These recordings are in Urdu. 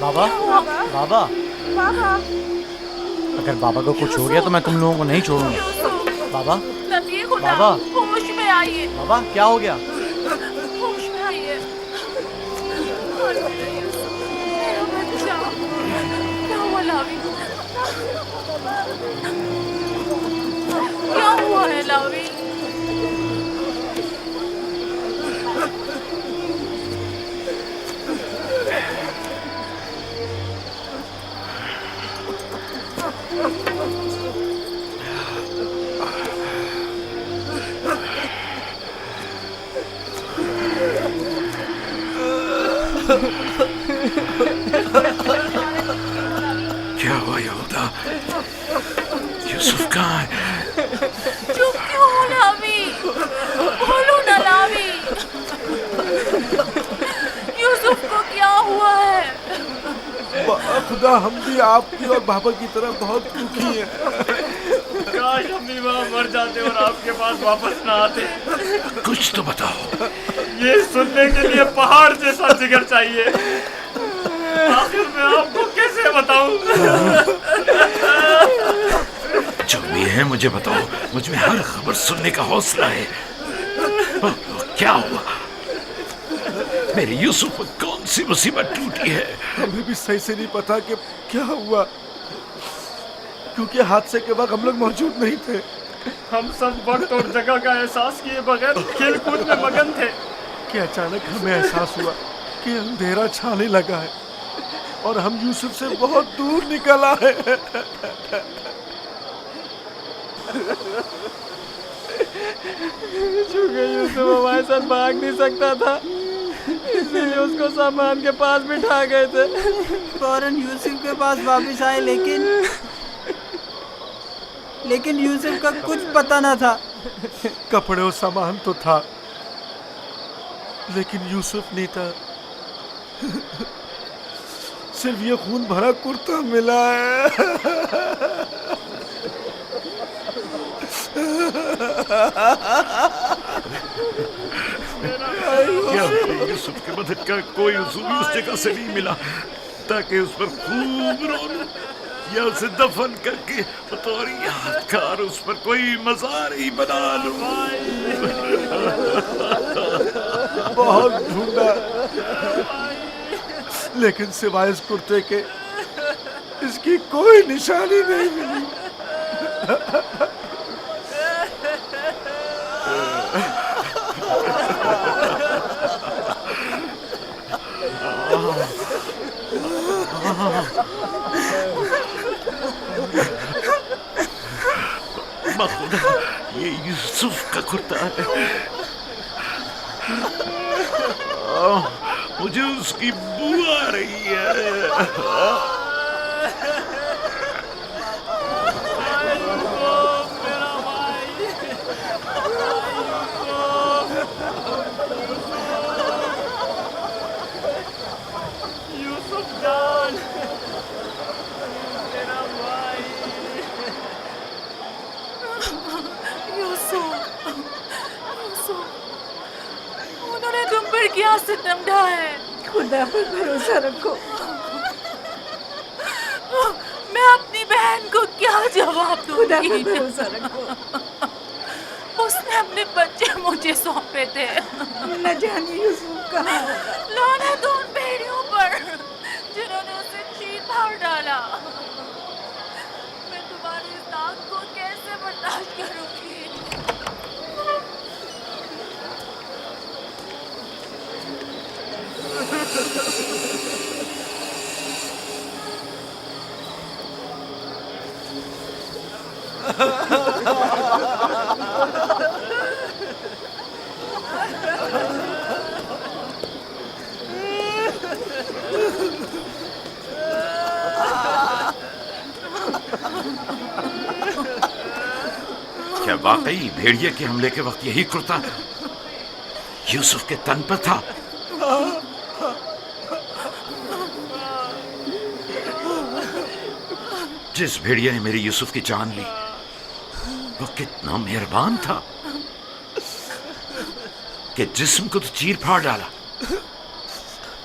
بابا بابا بابا اگر بابا کو کچھ ہو گیا تو میں تم لوگوں کو نہیں چھوڑوں گا. بابا نبی خدا بابا ہوش میں آئیے, بابا کیا ہو گیا؟ ہوش میں آئیے. اور میرا یوسف, میرا بچہ, کیا ہوا لاوی, کیا ہوا ہے لاوی؟ کیا ہوا یہودا؟ یوسف کہاں ہے؟ چپ کیوں ہو لاوی, بولو نا لاوی, یوسف کو کیا ہوا ہے؟ خدا ہم بھی آپ کی اور بابا کی طرح بہت دکھی ہیں. کاش ہم بھی وہاں مر جاتے اور آپ کے پاس واپس نہ آتے. کچھ تو بتاؤ. یہ سننے کے لیے پہاڑ جیسا جگر چاہیے. آخر میں آپ کو کیسے بتاؤں؟ جو بھی ہے مجھے بتاؤ, مجھ میں ہر خبر سننے کا حوصلہ ہے. کیا ہوا؟ میرے یوسف پر کون سی مصیبت ٹوٹی ہے؟ ہمیں بھی صحیح سے نہیں پتا کہ کیا ہوا, کیونکہ حادثے کے وقت ہم لوگ موجود نہیں تھے. ہم سب وقت اور جگہ کا احساس کیے بغیر کھیل کود میں مگن تھے کہ اچانک ہمیں احساس ہوا کہ اندھیرا چھانے لگا ہے اور ہم یوسف سے بہت دور نکل آئے. چونکہ یوسف ہمارے ساتھ بھاگ نہیں سکتا تھا, اسی لیے اس کو سامان کے پاس بٹھا گئے تھے. فوراً یوسف کے پاس واپس آئے, لیکن یوسف کا کچھ پتہ نہ تھا. کپڑے اور سامان تو تھا لیکن یوسف نہیں تھا. صرف یہ خون بھرا کرتا ملا ہے. کیا یوسف کے بدن کا کوئی عضو بھی اس جگہ سے نہیں ملا تاکہ اس پر خوب رو لوں یا اسے دفن کر کے بطور یادگار اس پر کوئی مزار ہی بنا لوں. بہت ڈھونڈا لیکن سوائے اس کرتے کے اس کی کوئی نشانی نہیں ملی. بخدا یہ یوسف کا کرتا ہے. مجھے اس کی بو آ رہی ہے. یوسف جان, انہوں نے تم پر کیا ستم ڈھایا ہے؟ خدا پر بھروسہ رکھو. میں اپنی بہن کو کیا جواب دوں خدا پر گی؟ بھروسہ رکھو. اس نے اپنے بچے مجھے سونپے تھے. نہ جانے یوسف کہاں ہوگا. لعنت ان بھیڑیوں پر جنہوں نے اسے چیر پھاڑ ڈالا. میں تمہاری اس داغ کو کیسے برداشت کروں گی؟ کیا واقعی بھیڑیے کے حملے کے وقت یہی کرتا یوسف کے تن پر تھا؟ جس بھیڑیے نے میری یوسف کی جان لی وہ کتنا مہربان تھا کہ جسم کو تو چیر پھاڑ ڈالا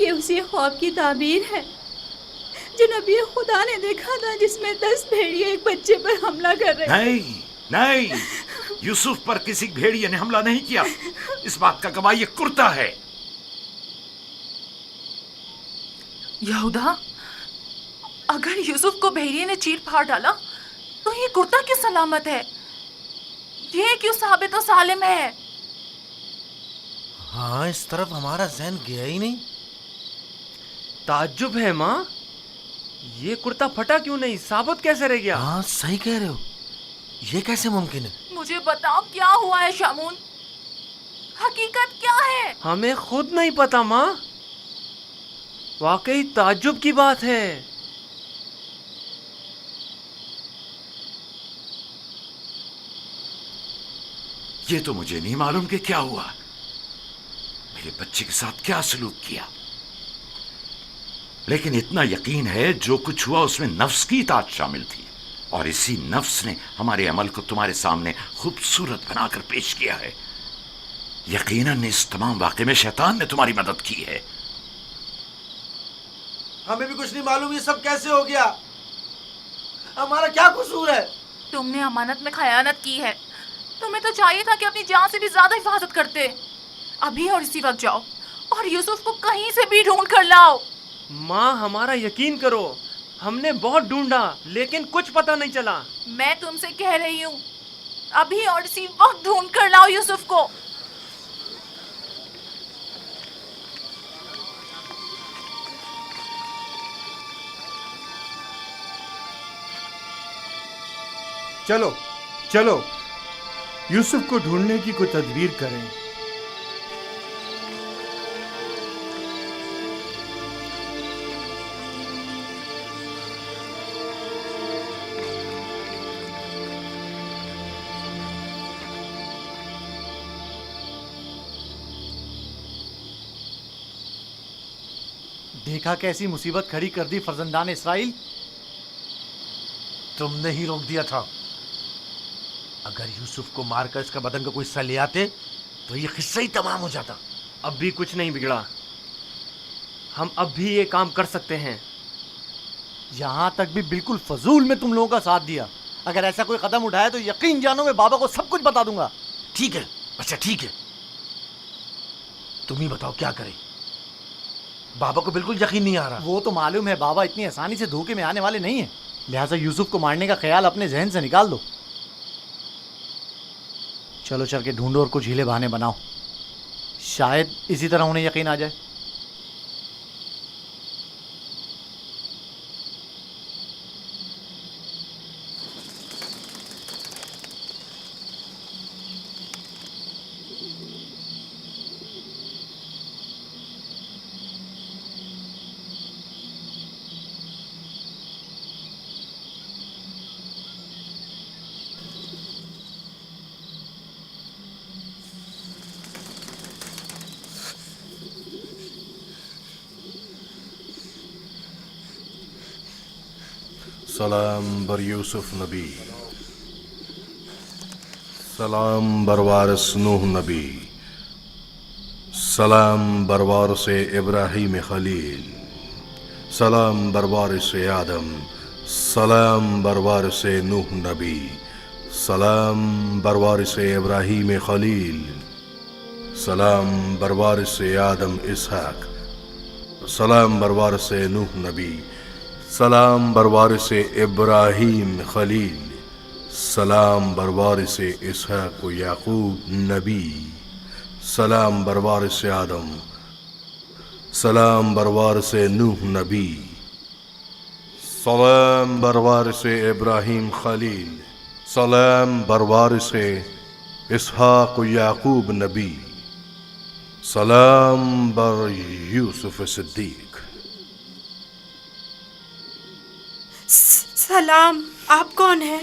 یہ اسی خواب کی تعبیر ہے جو نبی خدا نے دیکھا تھا، جس میں 10 بھیڑیے ایک بچے پر حملہ کر رہے ہیں۔ نہیں نہیں، یوسف پر کسی بھیڑیے نے حملہ نہیں کیا، اس بات کا گواہ یہ کرتا ہے۔ یہودا، اگر یوسف کو بھیڑیے نے چیر پھاڑ ڈالا تو یہ کرتا کیوں سلامت ہے؟ یہ کیوں ثابت و سالم ہے؟ ہاں، اس طرف ہمارا ذہن گیا ہی نہیں۔ تعجب ہے ماں، یہ کرتا پھٹا کیوں نہیں، ثابت کیسے رہ گیا؟ ہاں صحیح کہہ رہے ہو، یہ کیسے ممکن ہے؟ مجھے بتاؤ کیا ہوا ہے شامون، حقیقت کیا ہے؟ ہمیں خود نہیں پتا ماں، واقعی تعجب کی بات ہے۔ یہ تو مجھے نہیں معلوم کہ کیا ہوا، میرے بچے کے ساتھ کیا سلوک کیا، لیکن اتنا یقین ہے جو کچھ ہوا اس میں نفس کی اطاعت شامل تھی، اور اسی نفس نے ہمارے عمل کو تمہارے سامنے خوبصورت بنا کر پیش کیا ہے۔ یقیناً اس تمام واقعے میں شیطان نے تمہاری مدد کی ہے۔ ہمیں بھی کچھ نہیں معلوم یہ سب کیسے ہو گیا، ہمارا کیا قصور ہے؟ تم نے امانت میں خیانت کی ہے، تمہیں تو چاہیے تھا کہ اپنی جان سے بھی زیادہ حفاظت کرتے۔ ابھی اور اسی وقت جاؤ اور یوسف کو کہیں سے بھی ڈھونڈ کر لاؤ۔ ماں ہمارا یقین کرو، ہم نے بہت ڈھونڈا لیکن کچھ پتہ نہیں چلا۔ میں تم سے کہہ رہی ہوں، ابھی اور اسی وقت ڈھونڈ کر لاؤ یوسف کو۔ چلو چلو، یوسف کو ڈھونڈنے کی کوئی تدبیر کریں۔ دیکھا کیسی مصیبت کھڑی کر دی فرزندان اسرائیل۔ تم نے ہی روک دیا تھا، اگر یوسف کو مار کر اس کا بدن کا کوئی حصہ لے آتے تو یہ قصہ ہی تمام ہو جاتا۔ اب بھی کچھ نہیں بگڑا، ہم اب بھی یہ کام کر سکتے ہیں۔ یہاں تک بھی بالکل فضول میں تم لوگوں کا ساتھ دیا، اگر ایسا کوئی قدم اٹھایا تو یقین جانو میں بابا کو سب کچھ بتا دوں گا۔ ٹھیک ہے، اچھا ٹھیک ہے، تم ہی بتاؤ کیا کریں، بابا کو بالکل یقین نہیں آ رہا۔ وہ تو معلوم ہے بابا اتنی آسانی سے دھوکے میں آنے والے نہیں ہیں، لہٰذا یوسف کو مارنے کا خیال اپنے ذہن سے نکال دو۔ چلو چل کے ڈھونڈو اور کچھ ہیلے بہانے بناؤ، شاید اسی طرح انہیں یقین آ جائے۔ سلام بر یوسف نبی، سلام بر وارث نوح نبی، سلام بر وارث ابراہیم خلیل، سلام بر وارث آدم، سلام بر وارث نوح نبی، سلام بر وارث ابراہیم خلیل، سلام بر وارث آدم اسحاق، سلام بر وارث نوح نبی، سلام بر وارث ابراہیم خلیل، سلام بر وارث اسحاق و یعقوب نبی، سلام بر وارث آدم، سلام بر وارث نوح نبی، سلام بر وارث ابراہیم خلیل، سلام بر وارث اسحاق و یعقوب نبی، سلام بر یوسف صدیق۔ سلام، آپ کون ہیں؟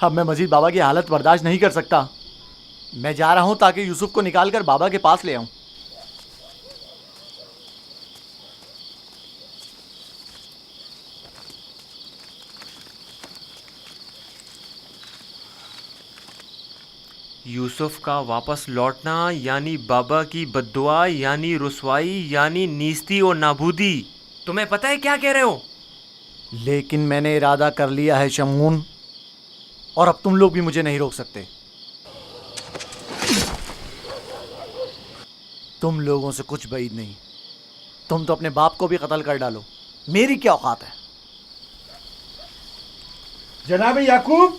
اب میں مزید بابا کی حالت برداشت نہیں کر سکتا. میں جا رہا ہوں تاکہ یوسف کو نکال کر بابا کے پاس لے آؤں. یوسف کا واپس لوٹنا یعنی بابا کی بددعا یعنی رسوائی یعنی نیستی اور نابودی. تمہیں پتہ ہے کیا کہہ رہے ہو؟ لیکن میں نے ارادہ کر لیا ہے شمعون، اور اب تم لوگ بھی مجھے نہیں روک سکتے. تم لوگوں سے کچھ بعید نہیں. تم تو اپنے باپ کو بھی قتل کر ڈالو، میری کیا اوقات ہے؟ جناب یعقوب،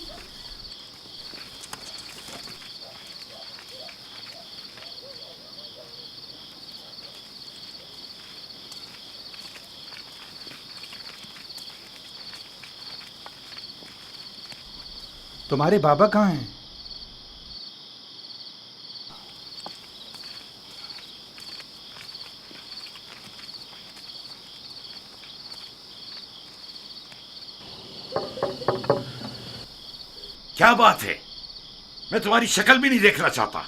تمہارے بابا کہاں ہیں؟ کیا بات ہے؟ میں تمہاری شکل بھی نہیں دیکھنا چاہتا.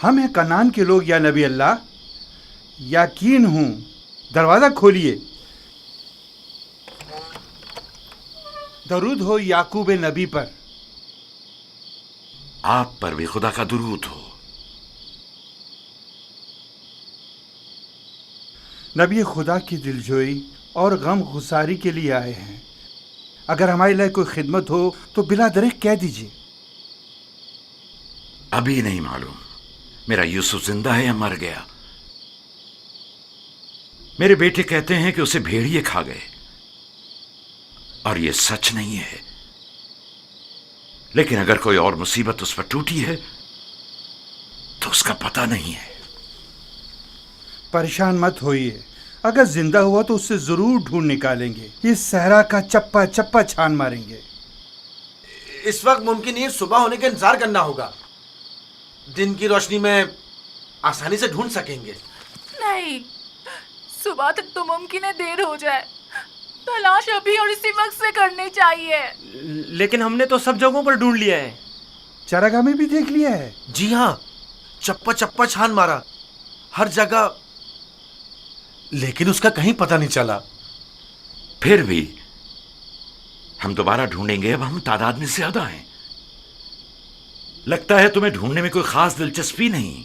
ہم ہیں کنعان کے لوگ یا نبی اللہ. یقین ہوں، دروازہ کھولیے. درود ہو یعقوب نبی پر. آپ پر بھی خدا کا درود ہو. نبی خدا کی دلجوئی اور غم گساری کے لیے آئے ہیں. اگر ہمارے لیے کوئی خدمت ہو تو بلا درخت کہہ دیجیے. ابھی نہیں معلوم میرا یوسف زندہ ہے یا مر گیا. میرے بیٹے کہتے ہیں کہ اسے بھیڑیے کھا گئے، اور یہ سچ نہیں ہے. لیکن اگر کوئی اور مصیبت اس پر ٹوٹی ہے تو اس کا پتہ نہیں ہے. پریشان مت ہوئیے، اگر زندہ ہوا تو اس سے ضرور ڈھونڈ نکالیں گے. اس صحرا کا چپا چپا چھان ماریں گے. اس وقت ممکن نہیں صبح ہونے کا انتظار کرنا ہوگا. دن کی روشنی میں آسانی سے ڈھونڈ سکیں گے. نہیں، صبح تک تو ممکن ہے دیر ہو جائے. تلاش ابھی اور اسی وقت سے کرنی چاہیے. لیکن ہم نے تو سب جگہوں پر ڈھونڈ لیا ہے. چراگاہ میں بھی دیکھ لیا ہے. جی ہاں، چپا چپا چھان مارا ہر جگہ، لیکن اس کا کہیں پتہ نہیں چلا. پھر بھی ہم دوبارہ ڈھونڈیں گے. اب ہم تعداد میں زیادہ ہیں. لگتا ہے تمہیں ڈھونڈنے میں کوئی خاص دلچسپی نہیں.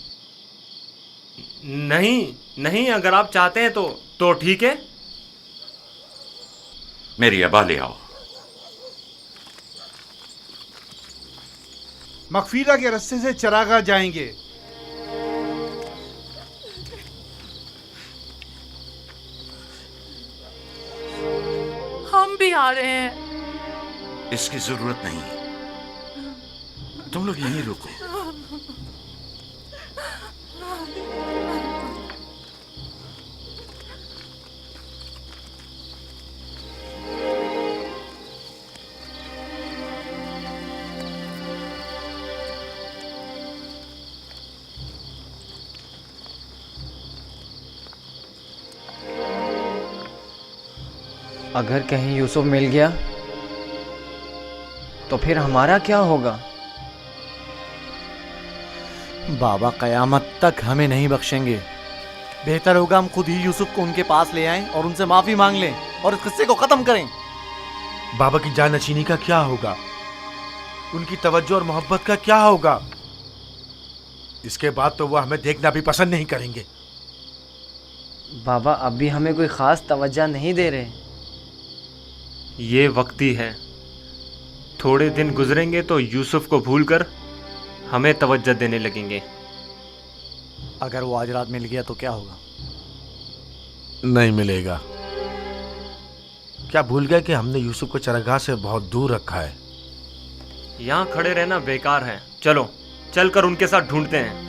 نہیں، اگر آپ چاہتے ہیں تو ٹھیک ہے. میری ابا لے آؤ. مغفیرہ کے رستے سے چراگاہ جائیں گے. ہم بھی آ رہے ہیں. اس کی ضرورت نہیں. تم لوگ یہیں رکو. اگر کہیں یوسف مل گیا تو پھر ہمارا کیا ہوگا؟ بابا قیامت تک ہمیں نہیں بخشیں گے. بہتر ہوگا ہم خود ہی یوسف کو ان کے پاس لے آئیں اور ان سے معافی مانگ لیں اور اس قصے کو ختم کریں. بابا کی جانشینی کا کیا ہوگا؟ ان کی توجہ اور محبت کا کیا ہوگا؟ اس کے بعد تو وہ ہمیں دیکھنا بھی پسند نہیں کریں گے. بابا اب بھی ہمیں کوئی خاص توجہ نہیں دے رہے. یہ وقتی ہے. تھوڑے دن گزریں گے تو یوسف کو بھول کر ہمیں توجہ دینے لگیں گے. اگر وہ آج رات مل گیا تو کیا ہوگا؟ نہیں ملے گا. کیا بھول گئے کہ ہم نے یوسف کو چراگاہ سے بہت دور رکھا ہے؟ یہاں کھڑے رہنا بیکار ہے. چلو چل کر ان کے ساتھ ڈھونڈتے ہیں.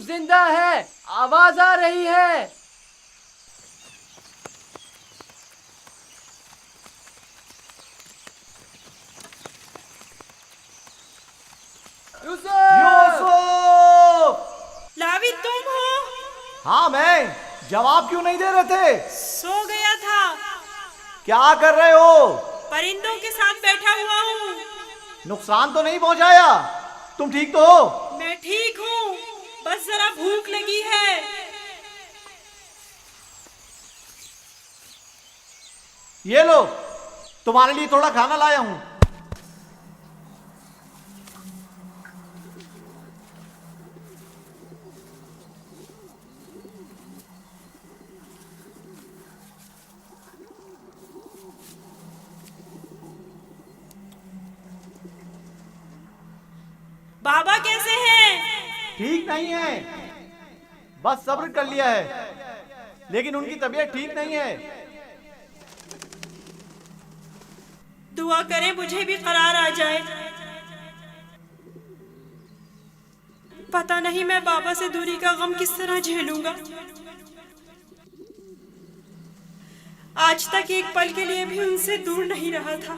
یوسف زندہ ہے، آواز آ رہی ہے۔ یوسف! لاوی تم ہو؟ ہاں میں، جواب کیوں نہیں دے رہے تھے؟ سو گیا تھا۔ کیا کر رہے ہو؟ پرندوں کے ساتھ بیٹھا ہوا ہوں۔ نقصان تو نہیں پہنچایا؟ تم ٹھیک تو ہو؟ میں ٹھیک ہوں، بس ذرا بھوک لگی ہے۔ یہ لو، تمہارے لیے تھوڑا کھانا لایا ہوں۔ بابا کیسے ہیں؟ ٹھیک نہیں ہے، بس صبر کر لیا ہے، لیکن ان کی طبیعت ٹھیک نہیں ہے۔ دعا کریں مجھے بھی قرار آ جائے۔ پتہ نہیں میں بابا سے دوری کا غم کس طرح جھیلوں گا۔ آج تک ایک پل کے لیے بھی ان سے دور نہیں رہا تھا۔